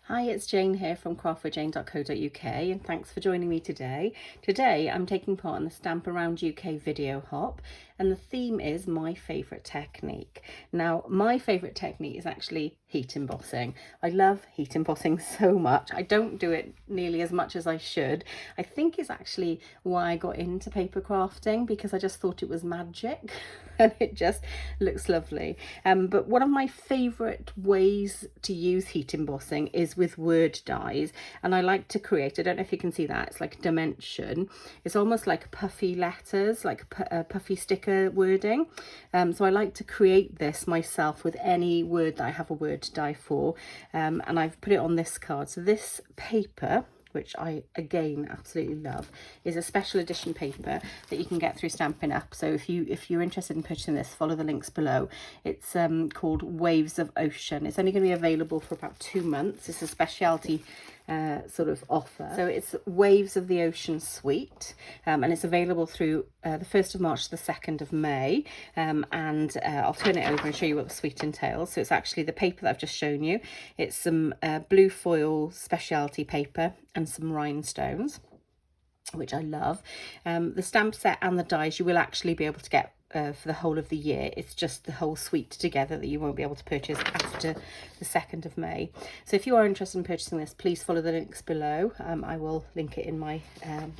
Hi, it's Jane here from craftforjane.co.uk and thanks for joining me today. Today I'm taking part in the Stamp Around UK video hop and the theme is my favourite technique. Now, my favourite technique is actually heat embossing. I love heat embossing so much. I don't do it nearly as much as I should. I think it's actually why I got into paper crafting, because I just thought it was magic and it just looks lovely. But one of my favourite ways to use heat embossing is with word dies, and I like to create, I don't know if you can see that, it's like dimension. It's almost like puffy letters, like puffy sticker wording. So I like to create this myself with any word that I have a word die for, and I've put it on this card. So this paper, which I again absolutely love, is a special edition paper that you can get through Stampin' Up. So if you're interested in purchasing this, follow the links below. It's called Waves of Ocean. It's only going to be available for about 2 months. It's a specialty sort of offer. So it's Waves of the Ocean Suite, and it's available through the 1st of March to the 2nd of May, and I'll turn it over and show you what the suite entails. So it's actually the paper that I've just shown you. It's some blue foil specialty paper and some rhinestones, which I love. The stamp set and the dies you will actually be able to get for the whole of the year. It's just the whole suite together that you won't be able to purchase after the 2nd of May. So if you are interested in purchasing this, please follow the links below. I will link it in my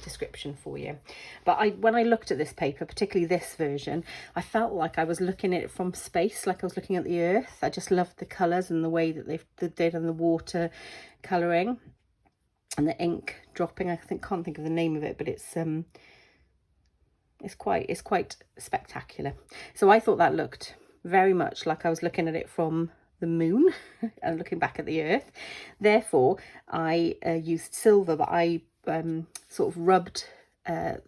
description for you. But when I looked at this paper, particularly this version, I felt like I was looking at it from space, like I was looking at the earth. I just loved the colours and the way that they've done the water colouring and the ink dropping. Can't think of the name of it, but it's quite spectacular. So I thought that looked very much like I was looking at it from the moon and looking back at the earth. Therefore, I used silver, but I sort of rubbed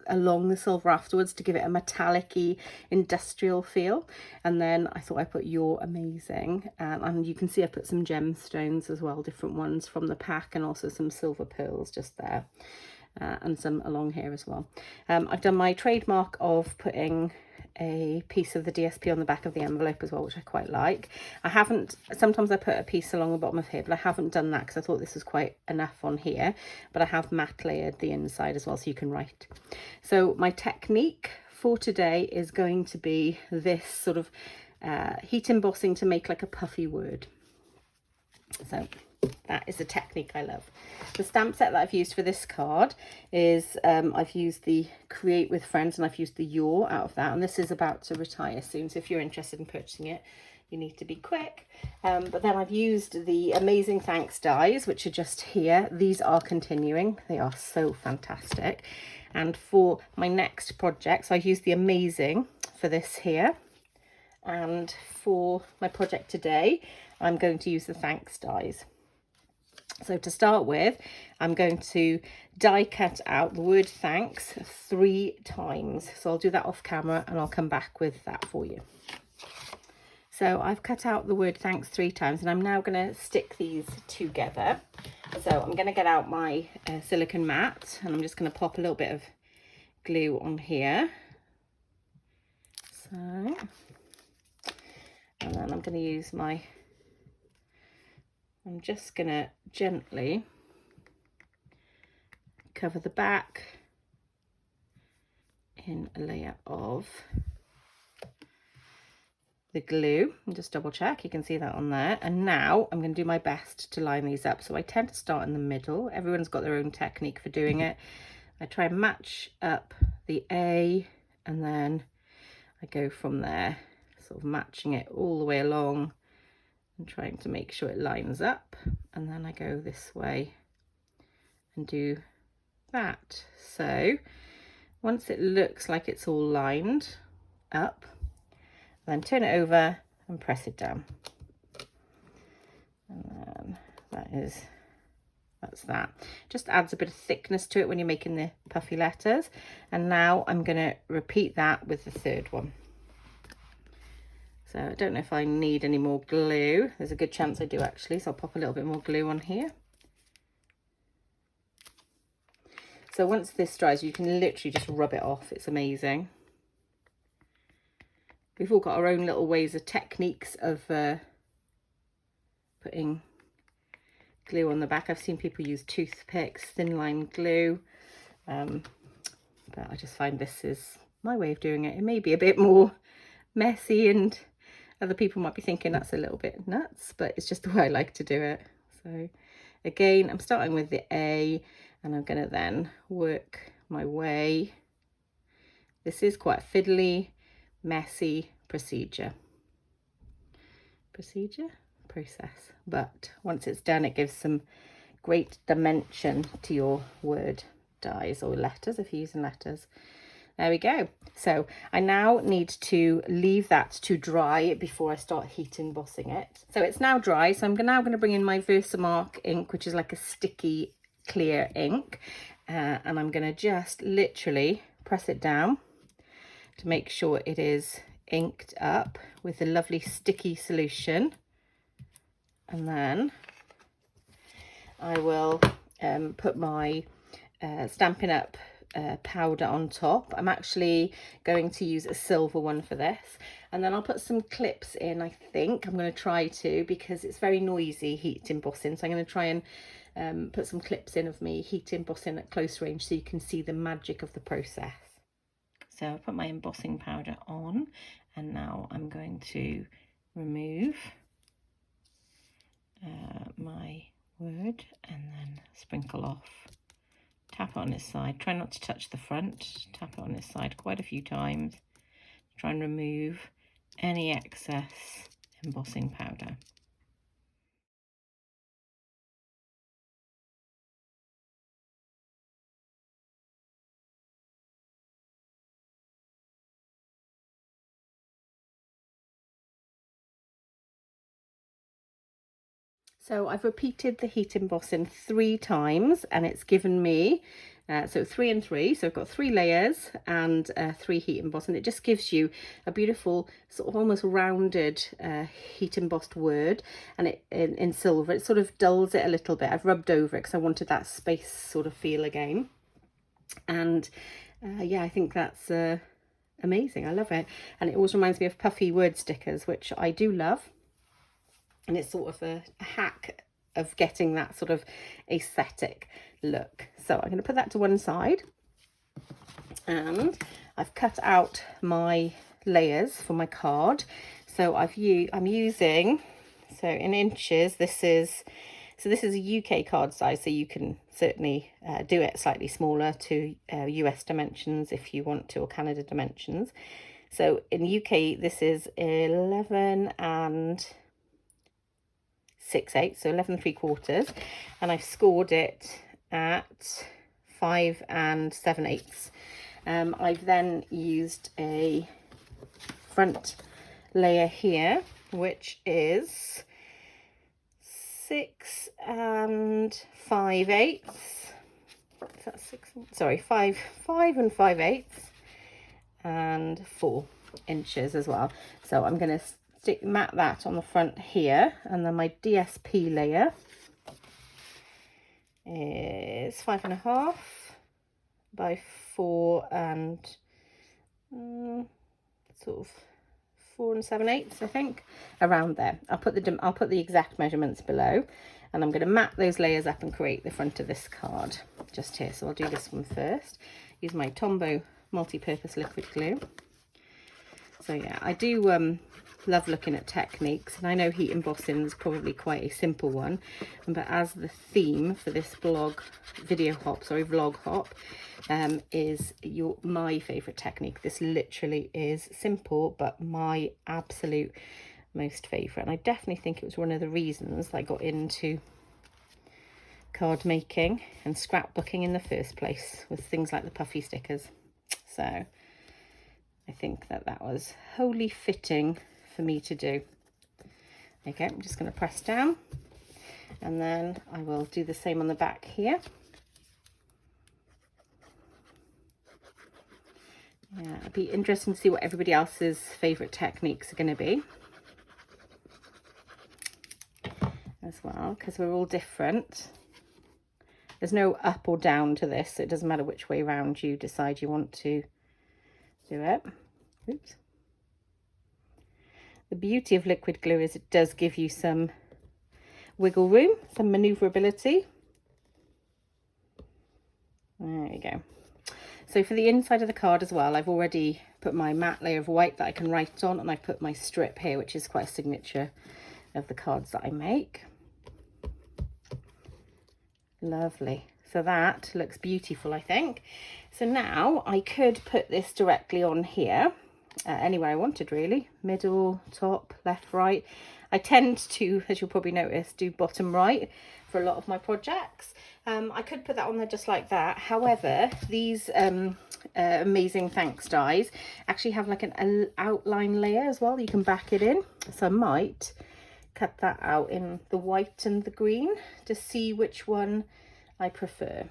along the silver afterwards to give it a metallic-y industrial feel. And then I thought I put You're Amazing, and you can see I put some gemstones as well, different ones from the pack, and also some silver pearls just there. And some along here as well. I've done my trademark of putting a piece of the DSP on the back of the envelope as well, which I quite like. Sometimes I put a piece along the bottom of here, but I haven't done that because I thought this was quite enough on here. But I have matte layered the inside as well, so you can write. So my technique for today is going to be this sort of heat embossing to make like a puffy word. So that is a technique I love. The stamp set that I've used for this card is I've used the Create with Friends, and I've used the Your out of that, and this is about to retire soon, so if you're interested in purchasing it, you need to be quick. But then I've used the Amazing Thanks dies, which are just here. These are continuing. They are so fantastic. And for my next project, so I've used the Amazing for this here, and for my project today I'm going to use the Thanks dies. So to start with, I'm going to die cut out the word thanks 3 times. So I'll do that off camera and I'll come back with that for you. So I've cut out the word thanks 3 times, and I'm now going to stick these together. So I'm going to get out my silicone mat, and I'm just going to pop a little bit of glue on here. So, and then I'm going to use I'm just going to gently cover the back in a layer of the glue, and just double check, you can see that on there. And now I'm going to do my best to line these up. So I tend to start in the middle. Everyone's got their own technique for doing it. I try and match up the A, and then I go from there, sort of matching it all the way along and trying to make sure it lines up, and then I go this way and do that. So once it looks like it's all lined up, then turn it over and press it down, and then that's that. Just adds a bit of thickness to it when you're making the puffy letters. And now I'm going to repeat that with the 3rd one. So I don't know if I need any more glue. There's a good chance I do actually, so I'll pop a little bit more glue on here. So once this dries, you can literally just rub it off. It's amazing. We've all got our own little ways of techniques of putting glue on the back. I've seen people use toothpicks, thin line glue, but I just find this is my way of doing it. It may be a bit more messy and other people might be thinking that's a little bit nuts, but it's just the way I like to do it. So again, I'm starting with the A and I'm going to then work my way. This is quite a fiddly, messy process, but once it's done, it gives some great dimension to your word dies or letters if you're using letters. There we go. So I now need to leave that to dry before I start heat embossing it. So it's now dry, so I'm now going to bring in my Versamark ink, which is like a sticky clear ink, and I'm going to just literally press it down to make sure it is inked up with a lovely sticky solution. And then I will put my Stampin' Up! Powder on top. I'm actually going to use a silver one for this, and then I'll put some clips in. I think I'm going to try to, because it's very noisy heat embossing, so I'm going to try and put some clips in of me heat embossing at close range so you can see the magic of the process. So I put my embossing powder on, and now I'm going to remove my word and then sprinkle off. Tap it on its side. Try not to touch the front. Tap it on its side quite a few times. Try and remove any excess embossing powder. So I've repeated the heat embossing 3 times and it's given me, so 3 and 3, so I've got 3 layers and 3 heat embossing. It just gives you a beautiful sort of almost rounded heat embossed word, and it in silver. It sort of dulls it a little bit. I've rubbed over it because I wanted that space sort of feel again. And yeah, I think that's amazing. I love it. And it always reminds me of puffy word stickers, which I do love. And it's sort of a hack of getting that sort of aesthetic look. So I'm going to put that to one side, and I've cut out my layers for my card. So I'm using, so in inches, this is a UK card size, so you can certainly do it slightly smaller to US dimensions if you want to, or Canada dimensions. So in UK, this is 11 and 6/8, so 11 3/4, and I've scored it at 5 and 7/8. I've then used a front layer here, which is 6 and 5/8. Is that 6? Sorry, 5 and 5/8, and 4 inches as well. So I'm going to mat that on the front here, and then my DSP layer is 5.5 by 4 and sort of 4 and 7/8, I think, around there. I'll put the exact measurements below, and I'm going to mat those layers up and create the front of this card just here. So I'll do this one first. Use my Tombow multi-purpose liquid glue. So yeah, I do love looking at techniques, and I know heat embossing is probably quite a simple one, but as the theme for this vlog hop is my favorite technique, this literally is simple but my absolute most favorite, and I definitely think it was one of the reasons that I got into card making and scrapbooking in the first place, with things like the puffy stickers. So I think that was wholly fitting for me to do. Okay, I'm just going to press down, and then I will do the same on the back here. Yeah, it'd be interesting to see what everybody else's favourite techniques are going to be as well, because we're all different. There's no up or down to this, so it doesn't matter which way around you decide you want to do it. Oops. The beauty of liquid glue is it does give you some wiggle room, some manoeuvrability. There you go. So for the inside of the card as well, I've already put my matte layer of white that I can write on, and I've put my strip here, which is quite a signature of the cards that I make. Lovely. So that looks beautiful, I think. So now I could put this directly on here, anywhere I wanted really, middle, top, left, right. I tend to, as you'll probably notice, do bottom right for a lot of my projects. I could put that on there just like that. However, these amazing thanks dies actually have like an outline layer as well. You can back it in. So I might cut that out in the white and the green to see which one I prefer.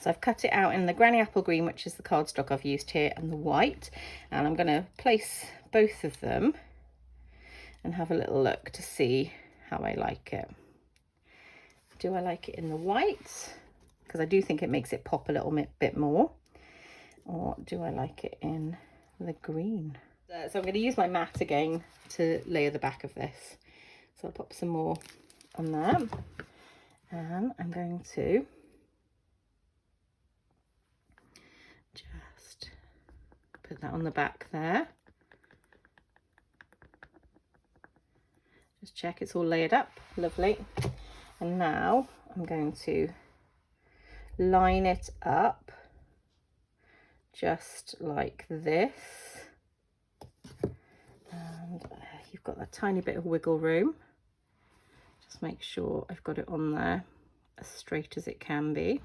So I've cut it out in the Granny Apple Green, which is the cardstock I've used here, and the white. And I'm going to place both of them and have a little look to see how I like it. Do I like it in the white? Because I do think it makes it pop a little bit more. Or do I like it in the green? So I'm going to use my matte again to layer the back of this. So I'll pop some more on there. And I'm going to just put that on the back there. Just check it's all layered up. Lovely. And now I'm going to line it up just like this. And you've got that tiny bit of wiggle room. Just make sure I've got it on there as straight as it can be.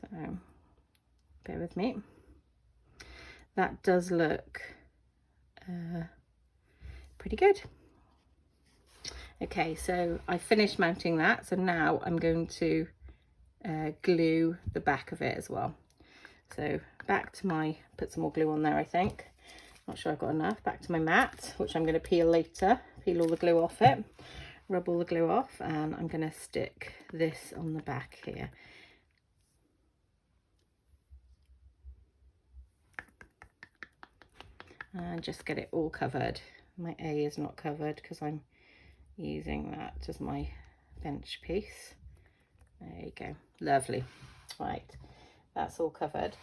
So bear with me. That does look pretty good. Okay, so I finished mounting that. So now I'm going to glue the back of it as well. So back to my, put some more glue on there, I think. Not sure I've got enough. Back to my mat, which I'm going to peel later. Peel all the glue off it. Rub all the glue off, and I'm going to stick this on the back here. And just get it all covered. My A is not covered because I'm using that as my bench piece. There you go. Lovely. Right, that's all covered.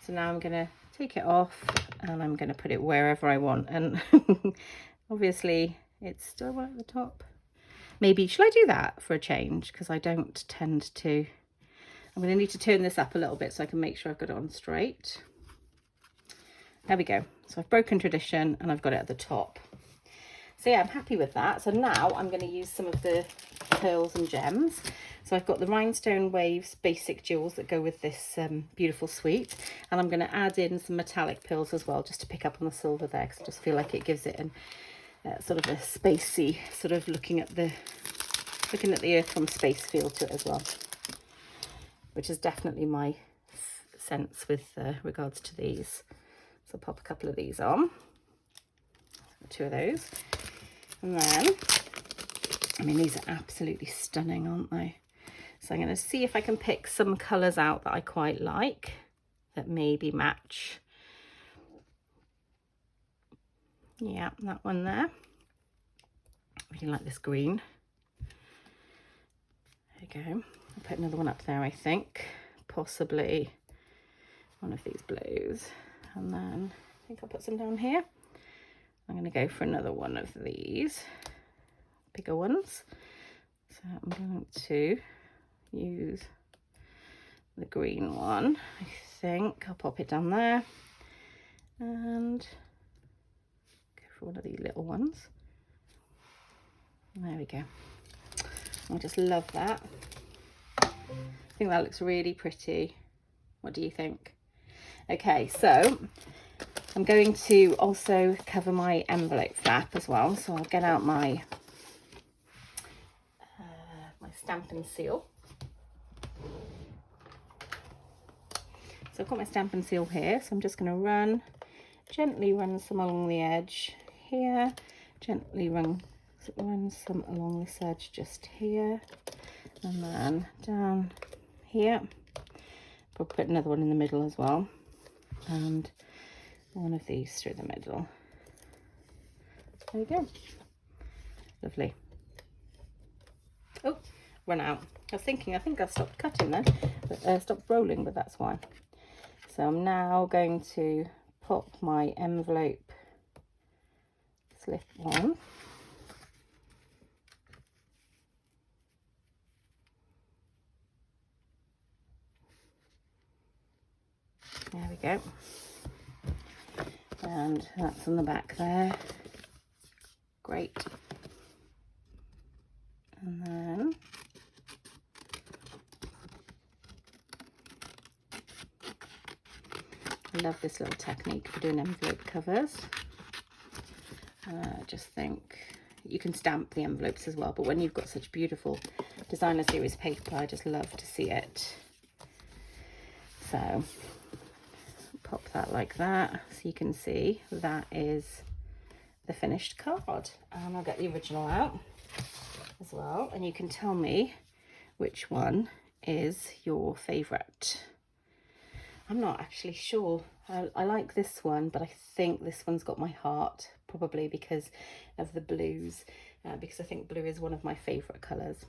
So now I'm going to take it off and I'm going to put it wherever I want. And obviously it's still right at the top. Maybe, should I do that for a change? Because I don't tend to. I'm going to need to turn this up a little bit so I can make sure I've got it on straight. There we go. So I've broken tradition and I've got it at the top. So yeah, I'm happy with that. So now I'm going to use some of the pearls and gems. So I've got the Rhinestone Waves basic jewels that go with this beautiful suite. And I'm going to add in some metallic pearls as well, just to pick up on the silver there, because I just feel like it gives it an sort of a spacey, sort of looking at the earth from space feel to it as well, which is definitely my sense with regards to these. So I'll pop a couple of these on, 2 of those. And then, I mean, these are absolutely stunning, aren't they? So I'm going to see if I can pick some colours out that I quite like, that maybe match. Yeah, that one there. I really like this green. There you go. I'll put another one up there, I think. Possibly one of these blues. And then I think I'll put some down here. I'm going to go for another one of these bigger ones. So I'm going to use the green one. I think I'll pop it down there and go for one of these little ones. There we go. I just love that. I think that looks really pretty. What do you think? Okay, so I'm going to also cover my envelope flap as well. So I'll get out my my Stampin' seal. So I've got my Stampin' seal here. So I'm just going to gently run some along the edge here. Gently run some along this edge just here. And then down here. I'll put another one in the middle as well. And one of these through the middle. There you go. Lovely. Oh, run out. I was thinking, I think I stopped cutting then, but stopped rolling, but that's why. So I'm now going to pop my envelope slip on. There we go. And that's on the back there. Great. And then I love this little technique for doing envelope covers. I just think you can stamp the envelopes as well, but when you've got such beautiful designer series paper, I just love to see it. So pop that like that, so you can see that is the finished card. And I'll get the original out as well, and you can tell me which one is your favourite. I'm not actually sure. I like this one, but I think this one's got my heart, probably because of the blues, because I think blue is one of my favourite colours.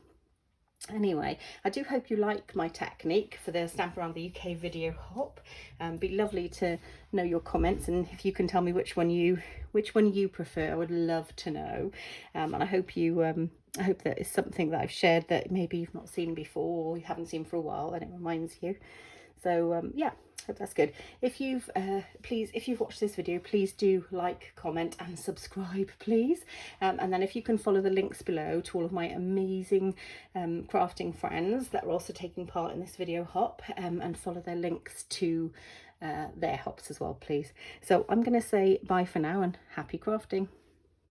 Anyway, I do hope you like my technique for the Stamp Around the UK video hop. Be lovely to know your comments, and if you can tell me which one you prefer, I would love to know. And I hope I hope that is something that I've shared that maybe you've not seen before, or you haven't seen for a while, and it reminds you. So yeah, hope that's good. If you've watched this video, please do like, comment and subscribe, please. And then if you can follow the links below to all of my amazing crafting friends that are also taking part in this video hop, and follow their links to their hops as well, please. So I'm going to say bye for now and happy crafting.